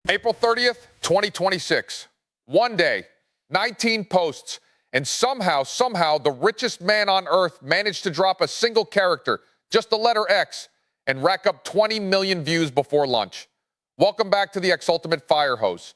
April 30th, 2026. One day, 19 posts, and somehow, the richest man on earth managed to drop a single character, just the letter X, and rack up 20 million views before lunch. Welcome back to the Xultimate Firehose.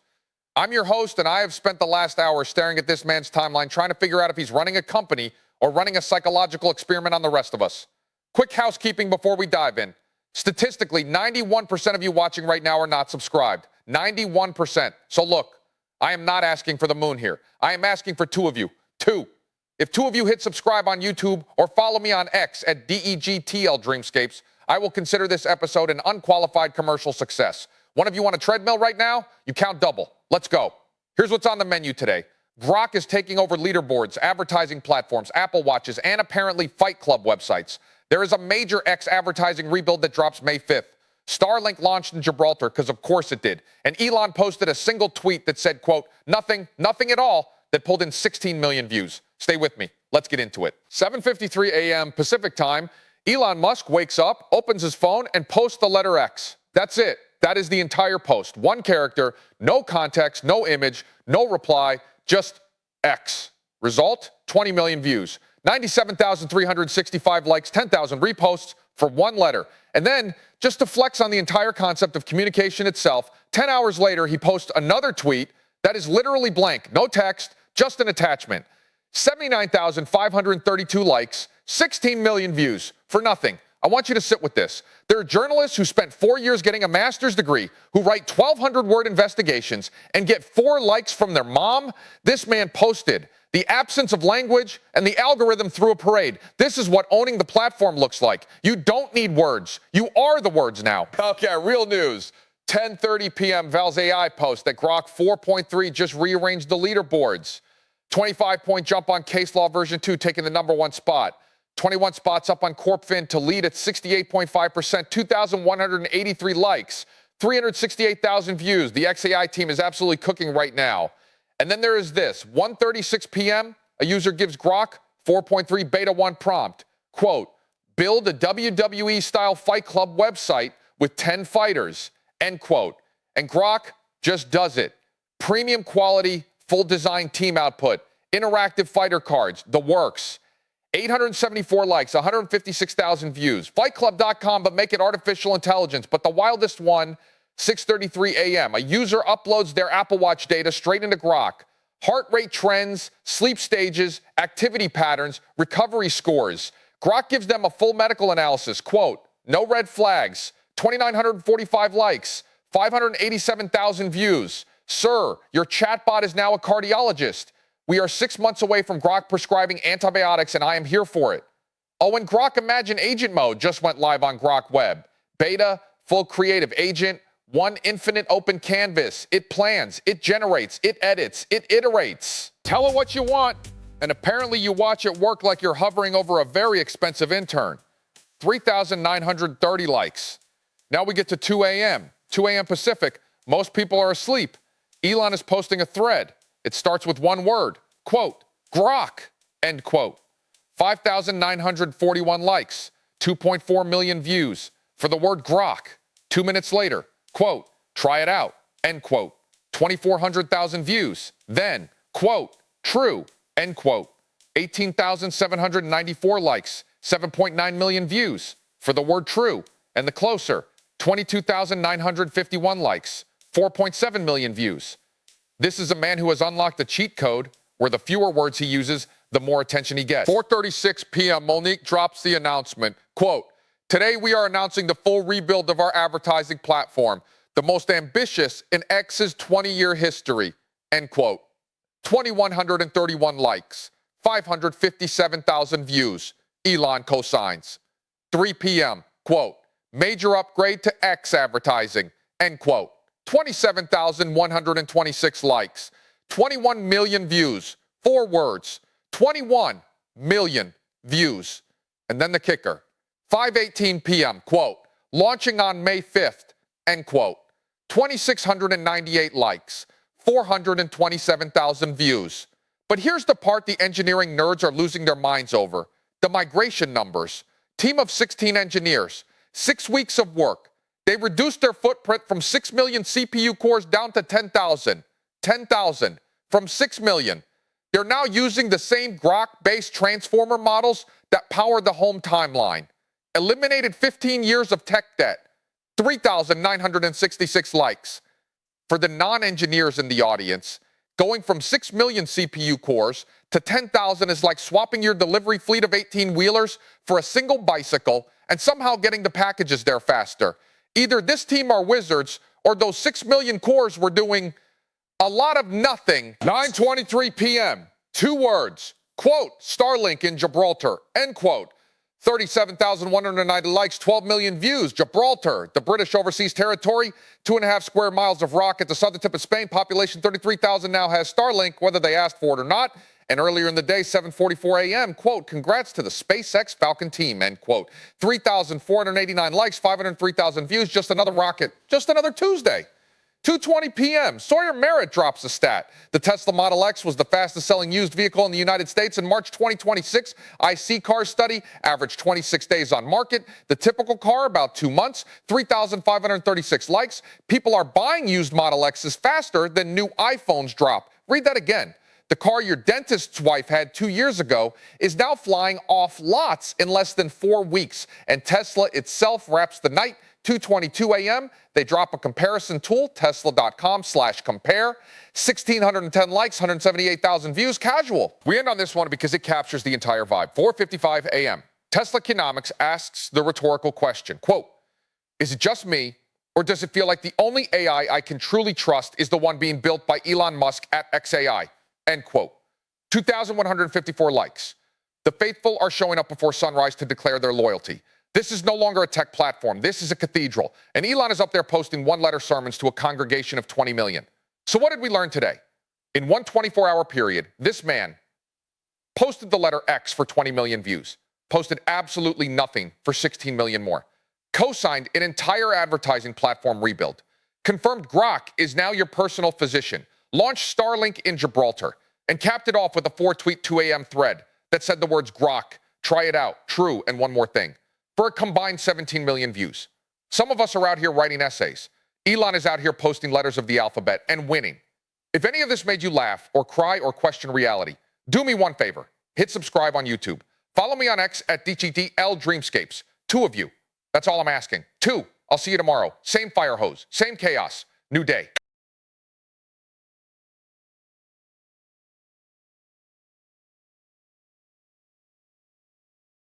I'm your host, and I have spent the last hour staring at this man's timeline, trying to figure out if he's running a company or running a psychological experiment on the rest of us. Quick housekeeping before we dive in. Statistically, 91% of you watching right now are not subscribed. 91%. So look, I am not asking for the moon here. I am asking for two of you. Two. If two of you hit subscribe on YouTube or follow me on X at DEGTL Dreamscapes, I will consider this episode an unqualified commercial success. One of you on a treadmill right now? You count double. Let's go. Here's what's on the menu today. Grok is taking over leaderboards, advertising platforms, Apple Watches, and apparently Fight Club websites. There is a major X advertising rebuild that drops May 5th. Starlink launched in Gibraltar, because of course it did. And Elon posted a single tweet that said, quote, nothing at all, that pulled in 16 million views. Stay with me. Let's get into it. 7:53 a.m. Pacific time, Elon Musk wakes up, opens his phone, and posts the letter X. That's it. That is the entire post. One character, no context, no image, no reply, just X. Result, 20 million views. 97,365 likes, 10,000 reposts for one letter. And then, just to flex on the entire concept of communication itself, 10 hours later, he posts another tweet that is literally blank. No text, just an attachment. 79,532 likes, 16 million views for nothing. I want you to sit with this. There are journalists who spent 4 years getting a master's degree, who write 1,200-word investigations and get 4 likes from their mom. This man posted. The absence of language and the algorithm through a parade. This is what owning the platform looks like. You don't need words. You are the words now. Okay, real news. 10:30 p.m. Val's AI post that Grok 4.3 just rearranged the leaderboards. 25-point jump on case law version 2, taking the #1 spot. 21 spots up on CorpFin to lead at 68.5%, 2,183 likes, 368,000 views. The XAI team is absolutely cooking right now. And then there is this, 1:36 p.m., a user gives Grok 4.3 beta 1 prompt, quote, build a WWE-style Fight Club website with 10 fighters, end quote. And Grok just does it. Premium quality, full design team output, interactive fighter cards, the works. 874 likes, 156,000 views. FightClub.com, but make it artificial intelligence. But the wildest one, 6:33 a.m. A user uploads their Apple Watch data straight into Grok. Heart rate trends, sleep stages, activity patterns, recovery scores. Grok gives them a full medical analysis. Quote, no red flags, 2,945 likes, 587,000 views. Sir, your chatbot is now a cardiologist. We are 6 months away from Grok prescribing antibiotics, and I am here for it. Oh, and Grok Imagine Agent Mode just went live on Grok Web. Beta, full creative agent, one infinite open canvas. It plans, it generates, it edits, it iterates. Tell it what you want, and apparently you watch it work like you're hovering over a very expensive intern. 3,930 likes. Now we get to 2 a.m. 2 a.m. Pacific. Most people are asleep. Elon is posting a thread. It starts with one word, quote, Grok, end quote. 5,941 likes, 2.4 million views for the word Grok. 2 minutes later, quote, try it out, end quote. 2,400,000 views. Then, quote, true, end quote. 18,794 likes, 7.9 million views for the word true. And the closer, 22,951 likes, 4.7 million views. This is a man who has unlocked a cheat code where the fewer words he uses, the more attention he gets. 4:36 p.m., Monique drops the announcement, quote, today we are announcing the full rebuild of our advertising platform, the most ambitious in X's 20-year history, end quote. 2,131 likes, 557,000 views, Elon cosigns. 3 p.m., quote, major upgrade to X advertising, end quote. 27,126 likes, 21 million views, 4 words, 21 million views. And then the kicker, 5:18 p.m., quote, launching on May 5th, end quote, 2,698 likes, 427,000 views. But here's the part the engineering nerds are losing their minds over, the migration numbers. Team of 16 engineers, 6 weeks of work. They reduced their footprint from 6 million CPU cores down to 10,000. 10,000 from 6 million. They're now using the same Grok-based transformer models that power the home timeline. Eliminated 15 years of tech debt. 3,966 likes. For the non-engineers in the audience, going from 6 million CPU cores to 10,000 is like swapping your delivery fleet of 18-wheelers for a single bicycle and somehow getting the packages there faster. Either this team are wizards or those 6 million cores were doing a lot of nothing. 9:23 p.m. 2 words. Quote, Starlink in Gibraltar. End quote. 37,190 likes, 12 million views. Gibraltar, the British overseas territory, 2.5 square miles of rock at the southern tip of Spain. Population 33,000 now has Starlink, whether they asked for it or not. And earlier in the day, 7:44 a.m., quote, congrats to the SpaceX Falcon team, end quote. 3,489 likes, 503,000 views, just another rocket, just another Tuesday. 2:20 p.m., Sawyer Merritt drops a stat. The Tesla Model X was the fastest selling used vehicle in the United States in March 2026. IC car study averaged 26 days on market. The typical car, about 2 months, 3,536 likes. People are buying used Model X's faster than new iPhones drop. Read that again. The car your dentist's wife had 2 years ago is now flying off lots in less than 4 weeks. And Tesla itself wraps the night. 2:22 a.m., they drop a comparison tool, tesla.com/compare. 1,610 likes, 178,000 views, casual. We end on this one because it captures the entire vibe. 4:55 a.m., Teslaconomics asks the rhetorical question, quote, is it just me, or does it feel like the only AI I can truly trust is the one being built by Elon Musk at XAI, end quote. 2,154 likes. The faithful are showing up before sunrise to declare their loyalty. This is no longer a tech platform. This is a cathedral. And Elon is up there posting one-letter sermons to a congregation of 20 million. So what did we learn today? In one 24-hour period, this man posted the letter X for 20 million views, posted absolutely nothing for 16 million more, co-signed an entire advertising platform rebuild, confirmed Grok is now your personal physician, launched Starlink in Gibraltar, and capped it off with a 4-tweet 2 a.m. thread that said the words Grok, try it out, true, and one more thing, for a combined 17 million views. Some of us are out here writing essays. Elon is out here posting letters of the alphabet and winning. If any of this made you laugh or cry or question reality, do me one favor. Hit subscribe on YouTube. Follow me on X at DGDL Dreamscapes. 2 of you. That's all I'm asking. 2. I'll see you tomorrow. Same Firehose, same chaos, new day.